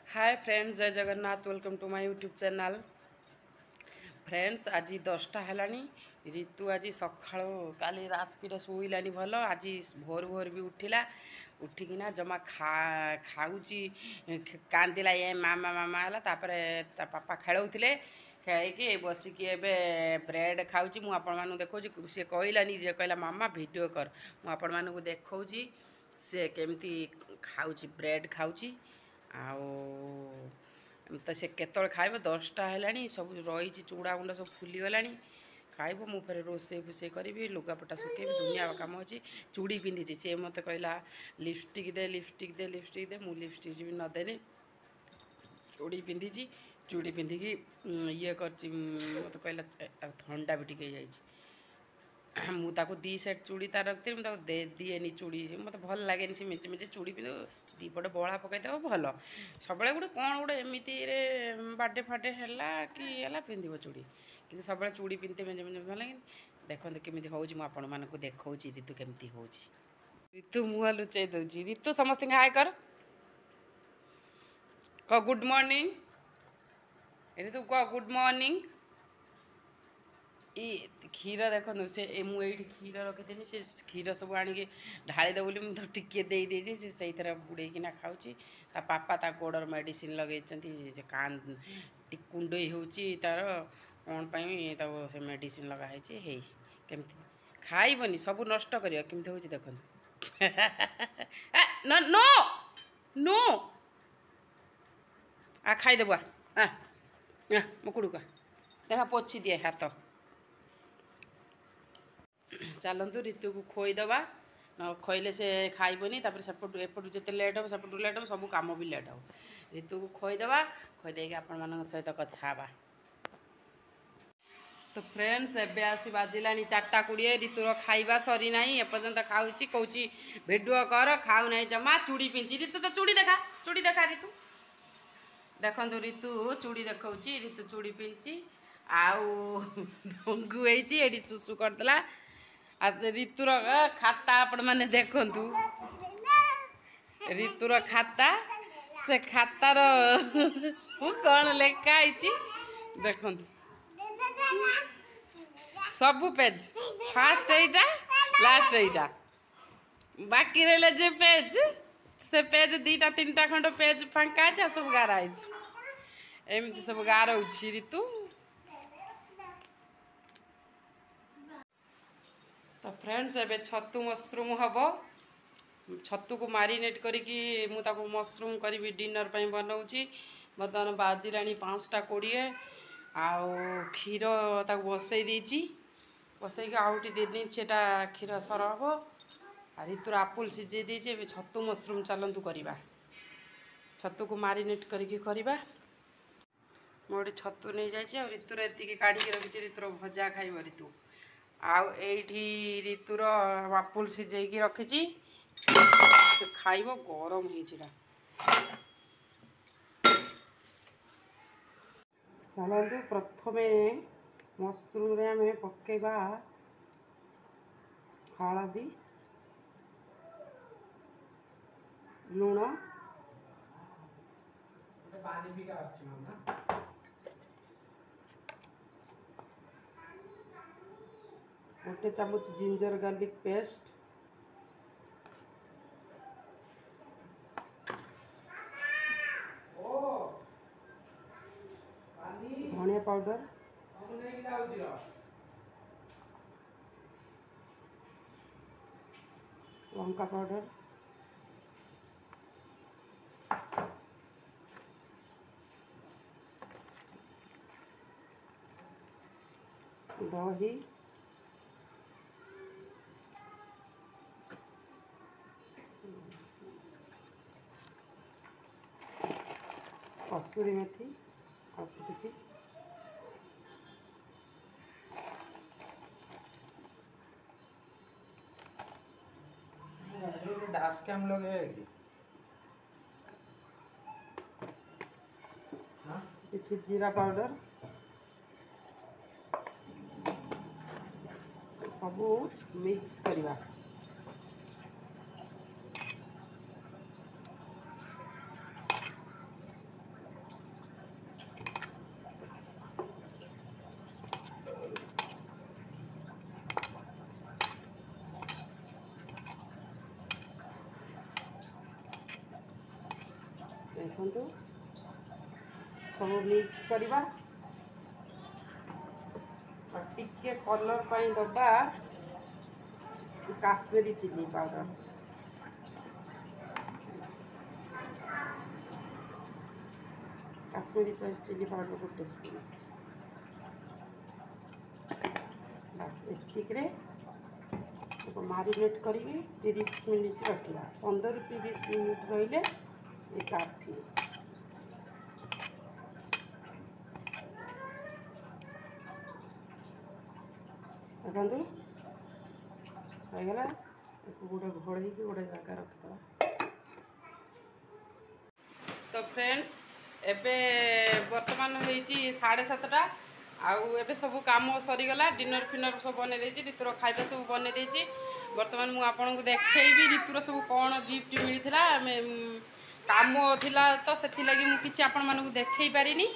हाय friends, जय Jagannath. Welcome to my YouTube channel. Friends, आज 10टा हेलानी। ऋतु आज सका काली रातिर शोइलानी भल। आज भोर भोर भी उठिला। उठिकिना जमा खाऊची कांदिला ये मामा मामा है। ता पापा खेलौले खेल बसिकी एबे ब्रेड खाऊची। मु आपण मानू देखौची। सी कहलानी जे कहला मामा वीडियो कर। मु आपण मानू देखौची से केमती खाऊची ब्रेड खाऊची। आउ तो से केतल खाइब 10टा हेलानी। सब रही चूड़ा गुंड सब फुलीगला। खाइब मु फेर रोसे फुसे करी लुगापटा सुखेबी दुनिया कम अच्छी। चूड़ी पिंधि सी मत कहला लिपस्टिक दे लिपस्टिक दे लिपस्टिक दे। मु लिपस्टिक भी नदेनी चूड़ी पिंधि। चूड़ी पिंधिकी ये कर मत कहला थंडा भी टिके जाइए। मुझे दी सेट चूड़ी तार रखती मुझे दे दिए चूड़ी मत भल लगे सी मेचे मेचे चूड़ी पिंध दीपटे बड़ा पकईदेव भल सब गोटे कौन गोटे एमती बार्डे फार्डे है कि पिंध चूड़ी कि सब चूड़ी पिंधते मेजे मेजे भल लगे। देखते केमी हो देखा ऋतु केमती हो ऋतु मुह लुचे दूसरी। ऋतु समस्त हाय कर क गुड मॉर्निंग। ऋतु क गुड मॉर्निंग। क्षीर देखो से मुझे क्षीर रखी से क्षीर सब आणिक ढाईदे बोली मुझे टिके देदेजी से बुड़ेकिना खाऊँ। ता पापा ता गोड़र मेडिसिन लगे कान कुंडई हो तार कौन पाई से मेडिसिन लगाई केमती खाइबनी सब नष्ट कर केमती हो देख। नो नो आ खाईदेबु आ मुकुड़ का देखा पोछि दिए हाथ। चलतु ऋतु को खोईदबा न खोईले से खाइबनी। सेपटू एपटू जिते लेट हो सेपटू लेट हो सब कम भी लेट हो। ऋतु को खोईदबा खोईदे आपण मान सहित कथा बा। तो फ्रेंड्स एबे आसी बाजिला 4:20। ऋतुर खाइबा सरी ना एपर्यंत खाऊँ कौच भिडियो कर खाऊ ना जमा चूड़ी पिंधि। ऋतु तो चूड़ी देखा ऋतु देखु ऋतु चूड़ी देखा। ऋतु चूड़ी पिंधि आउ डंगू होती सुसु करदेला। ऋतुर खाता आपण मैंने देखु ऋतुर खाता से खातार कौन लेखाई देखु सबू पेज फास्ट एटा लास्ट एटा बाकी रहा जे पेज से पेज 2-3टा खंड पेज फांका है सब गाराई एमती सब गारौ ऋतु। तो फ्रेंड्स एबे छतु मशरूम हम छतु को मारिनेट करिकी मुझे मशरूम करी डिनर पर बनाऊँगी। बर्तमान बाजिला 5:20 आउ क्षीर बसई देती बसई आउटी देनी सेटा क्षीर सर हम। ऋतुर आपुल सीझे देती छतु मशरूम चलतु करवा छतु को मारिनेट करवा। मोटे छतु नहीं जाइए और ऋतुर एति काढ़ी रखी ऋतुर भजा खाइब ऋतु आउ एठी ऋतुर आपुल सीझे रखी खाइब गरम होता। चलतु प्रथम मशरूम आम पकेबा हलदी लुण गोटे चामच जिंजर गार्लिक पेस्ट धनिया पाउडर लंका पाउडर दही कसूरी मेथी अल्प किसी डैश कैम लगे किसी जीरा पाउडर सबू मिक्स करवा। देखो सब मिक्स करवा टिके कलर पाई दबा Kashmiri chilli powder chilli powder गोटे स्पून बस एतिक मारिनेट करी 30 मिनिट रखा 15-30 मिनिट रहिले ये काफी देखो होगला गोटे घोड़े गोटे जगह रखिद। तो फ्रेंड्स एबे वर्तमान होईची 7:30 आउ एबे सब काम सरीगला डिनर फिनर सब बने देछि ऋतुर खाइबा सब बने देछि। वर्तमान मु आपन को देखैबी ऋतुर सब कोन गिफ्ट मिलिथिला काम थिला तो सेति लागि मु किछि आपन मानु को देखै पारिनी।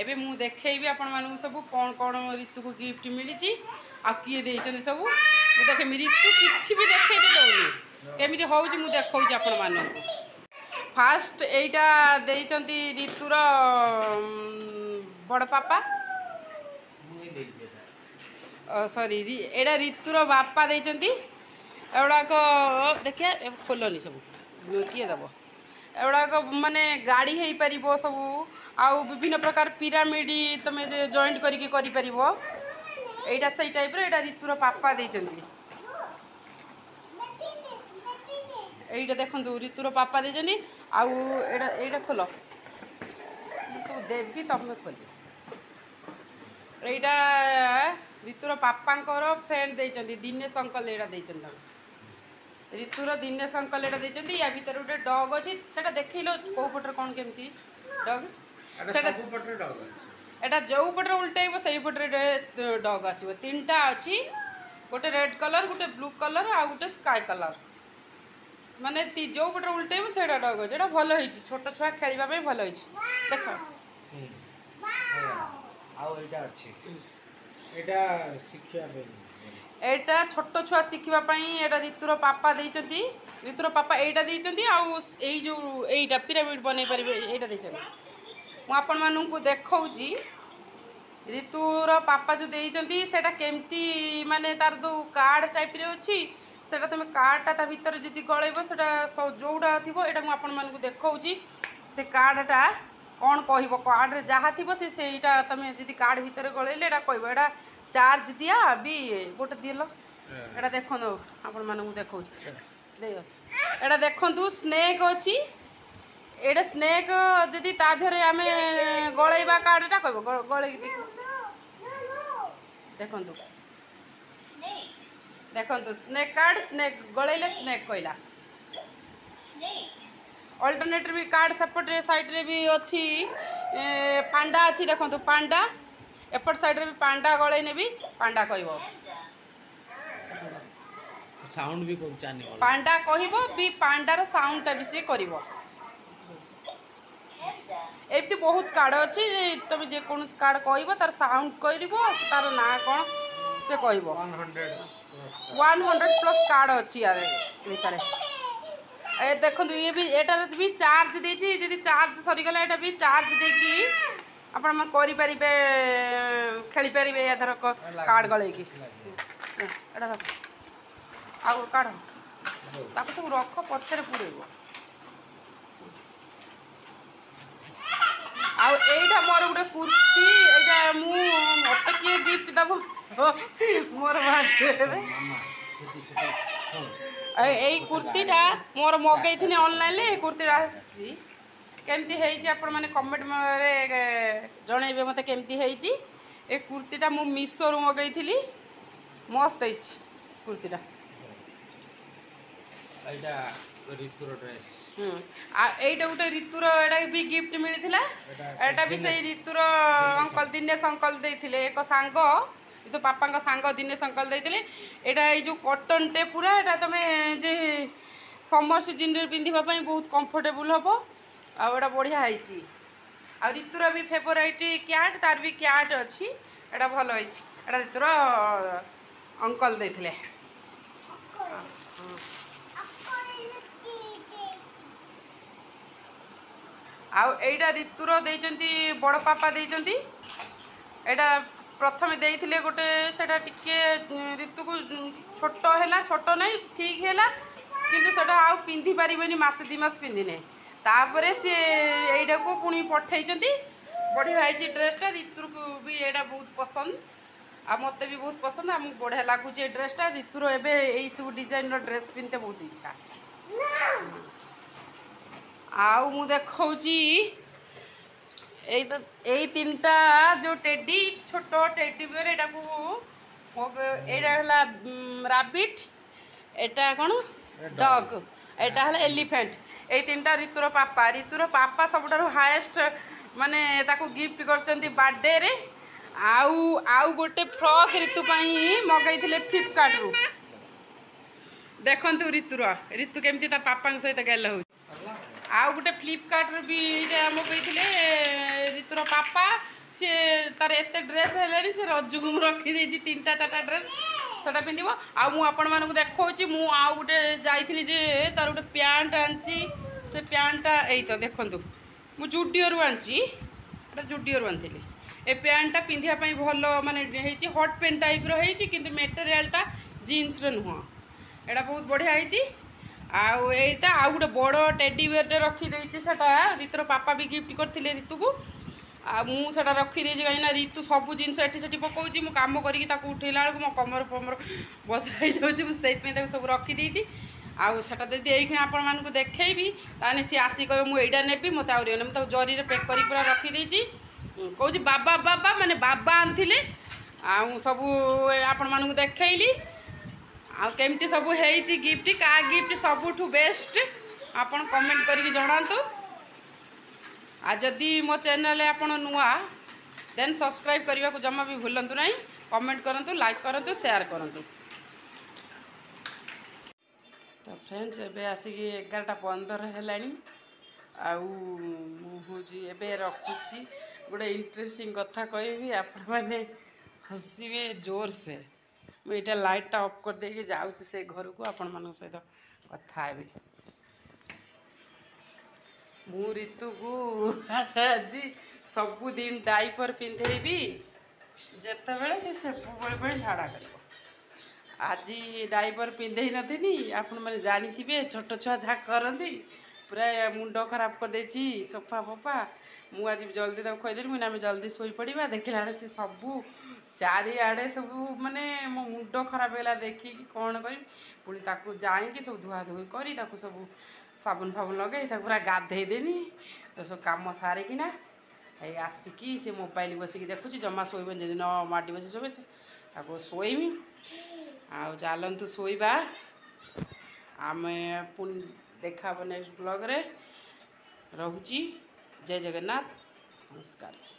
एबे मु देखैबी आपन मानु सब कोन कोन ऋतु को गिफ्ट मिलिछि आ किए देइछन सब मु देखे ऋतु किछि भी देखै दउनी केमिति होउछि मु देखौछि आपन मानु को। फास्ट एटा देइछंती ऋतुर बड़ पापा सॉरी एटा ऋतुर बापा देइछंती एवडाक देखिए खोलनी सब किए दब एवडाक माने गाड़ी हो पारिबो सब आउ विभिन्न प्रकार पिरामिड तमे जे जॉइंट करिके करि पारिबो एटा सही टाइप रे एटा ऋतुर पापा देइछंती। एटा देखंतु ऋतुर पापा देइछंती आउ एटा एटा खोलो सब देवी तमे खोली एटा ऋतुर पापांकर फ्रेंड देइछंती दिनेश अंकल एटा देइछंती ऋतुर दिनेश अंकल एटा देइछंती या भीतर गोटे डॉग अछि सेटा देखैलो को पटर कोन केमती डॉग सेटा को पटर डॉग एटा जो पटर उल्टेइबो सही पटर डॉग आसीबो तीनटा अछि गोटे रेड कलर गोटे ब्लू कलर आ गोटे स्काई कलर माने जो पटर उल्टेइबो सेटा डॉग अछि एटा भलो हिची छोट छुआ खेलिबा पे भलो हिची देखो आउ एटा अछि एटा शिक्षा पे एटा छोट छुआ शिखिबा पई एटा ऋतुर पापा देइचंती ऋतुर पापा एटा देइचंती आउ एई जो एटा पिरामिड बनै परिबे एटा देइचंती मु आपन मानु को देखौजी ऋतुर पापा जो देइचंती सेटा केमती माने तार दो कार्ड टाइप रे अछि सेटा तुम कार्डटा ता भीतर जदी गळैबो सेटा जोडा थिबो एटा मु आपन मानु को देखौजी से कार्डटा कौन कहब कार्ड रे जहाँ थी सेटा तुम जी कार्ड भीतर गलैले एटा कहब एटा चार्ज दिया भी गोटे दिल एटा देखो आपण मानू देखो एटा देखु स्नेक अच्छी एटा स्नेक जदि ता देहरे आमे गलैबा कार्डटा कहब गलै देखु देखु स्नेक कार्ड स्नेक गलैले स्नेक कहला अल्टरनेटिव भी कार्ड सेपटे साइड रे भी अच्छी पांडा अच्छी देखो पांडा एपट साइड रे भी पांडा गलै ने भी पांडा कहबो साउंड भी को चानी पांडा कहबो भी पांडार साउंड ता भी से करबो एमती बहुत कार्ड अच्छी तुम जे कोन कार्ड कहबो तार साउंड करबो तार ना कोन से कहबो 100 कार्ड अच्छी यार भीतर ए देखो ये भी एटार भी चार्ज देछि जदि चार्ज सरी गला एटा भी चार्ज देकी आपण म करि परिबे खेली परिबे याधर कार्ड गळे की एटा रख आ कार्ड ताको सब रख पछरे पुरेबो आ एटा मोर गुटे कुर्ती एटा मु मते के गिफ्ट दबो मोर बर्थडे ए कुर्तीटा मोर मगई थी ऑनलाइन ले कुर्तीटा केमती है आपण माने कमेंट रे जणैबे मते केमती है ए कुर्तीटा मु मीशो रु मगई थी मस्त है कुर्तीटा एटा ऋतुर ड्रेस आ एटा गोटे ऋतुर एटा भी गिफ्ट मिलिथिला एटा भी सही ऋतुर अंकल दिनेश अंकल देथिले एक सांग तो पापा का सांग दिनेश अंकल देते एटा जो कॉटन टे पूरा एटा तमे जे समर सीजन रे पिंधिबा पई बहुत कंफर्टेबल हबो आ एटा बढ़िया हैची आ ऋतुर भी फेवरेट कैट तार भी कैट अच्छी एटा भलो हैची एटा ऋतुर अंकल देथिले आउ एटा ऋतुर देइचंती बड़ पापा देइचंती एटा प्रथमे देइथिले गोटे सेटा टिके ऋतु को छोट हैला छोट नहीं ठीक हैला किंतु सेटा आउ पिंधि पारिबेनी मासे 2 मास पिंधिने तापरे से एटा को पुनी पठेइचंती बढ़िया है ड्रेसटा ऋतु को भी एटा बहुत पसंद आ मते भी बहुत पसंद आमको बढ़िया लगुच ड्रेसटा ऋतुर एबे एई सब डिजाइन ड्रेस पिनते बहुत इच्छा आउ मु देखौची एई तीनटा जो टेडी छोट टेडी बेयर एटा को एटा हला रैबिट एटा कोन डॉग एटा हला एलिफेंट एई तीनटा ऋतुर पापा सबटारो हाईएस्ट माने ताको गिफ्ट करचंती बर्थडे रे आउ आउ गोटे फ्रॉक ऋतु पाई मगैथिले फ्लिपकार्ट रु देखंतु ऋतु केमती ता पापा सहित गेल हो आउ गोटे फ्लिपकार्ट रे भी मगैथिले ऋतुर पापा से तार एते ड्रेस हेलेनी से रजगु रखी देछि 3टा 4टा ड्रेस सेटा पिंदिबो आ मु आपण मानकु देखौछि मु आउ गोटे जाइथिली जे तार गोटे पैंट आंची से पैंटटा एई तो देखंतु मु जुडियो रु आंची एटा जुडियो रु आंथिली ए पैंटटा पिंधिया पई भल माने हेछि हॉट पैंट टाइप रो हेछि किंतु मटेरियलटा जीन्स रो नुह एटा बहुत बढ़िया हेछि आउ एटा आउ गोटे बड़ टेडी बेयर रखी देछि सेटा ऋतुर पापा भी गिफ्ट करथिले ऋतु को आ मु सेटा रखी देछि कहिना ऋतु सब जिंस एठी सेठी पकाउछि मु काम करिकि ताकू उठेला बेलकु मो कमर पमर बसाई जाउछि मु सेट पे ताकू सब रखी देछि आउ सेटा जदि एखिन आपण मानकु देखैबी ताने सी आसी कहबे मु एडा नेबी मते आउरी ने मु जरी रे पैक करी पूरा रखी देछि कहूँ बाबा बाबा माने बाबा आनथिले आउ सब आपण मानकु देखैली आ केमती सब हेछि गिफ्ट का गिफ्ट सबुठु बेस्ट आपण कमेंट करके जणांतु आ जदि मो चैनल आपण नुआ देन सब्सक्राइब करने को जमा भी भूलंतु नहीं कमेंट करंतु लाइक करंतु शेयर करंतु तो फ्रेंड्स एबे आसिकी 11:15 हेलानी आउ एबे रखुची गोटे इंटरेस्टिंग कथा कहबी आपण माने हसीबे जोर से मुझे लाइटा ऑफ कर देके जाऊँ से घर को आपण मान सहित कथा हेबी मु ऋतु को आज सबुदिन डाइपर पिंधेबी जिते बड़े से सबुबले झाड़ा कर आज डाइपर पिंधे नथिनी आपण मैंने जानी छोट छुआ जहाँ करती पूरा मुंड खराब कर देछि सोफा फोफा मु आज जल्दी तक खुदेली मुझे आम जल्दी शोई पड़ा देखला से सबू चारिआडे सब माने मो मुंड खराब है देखिकी कौन करी पुणी ताकू जाइकी सब धुआ धुई करी ताकू सब साबुन फाबुन लगे पूरा गाधे देनी तो सब कम सारिकिना है आसिकी से मोबाइल बसिकी देखुची जमा शोबन जदि न माटी बसी शोबे ताको शोइमी आ चलतु शोइबा आमे पुणी देखा नेक्स्ट ब्लॉग रे रहुची जय जगन्नाथ नमस्कार।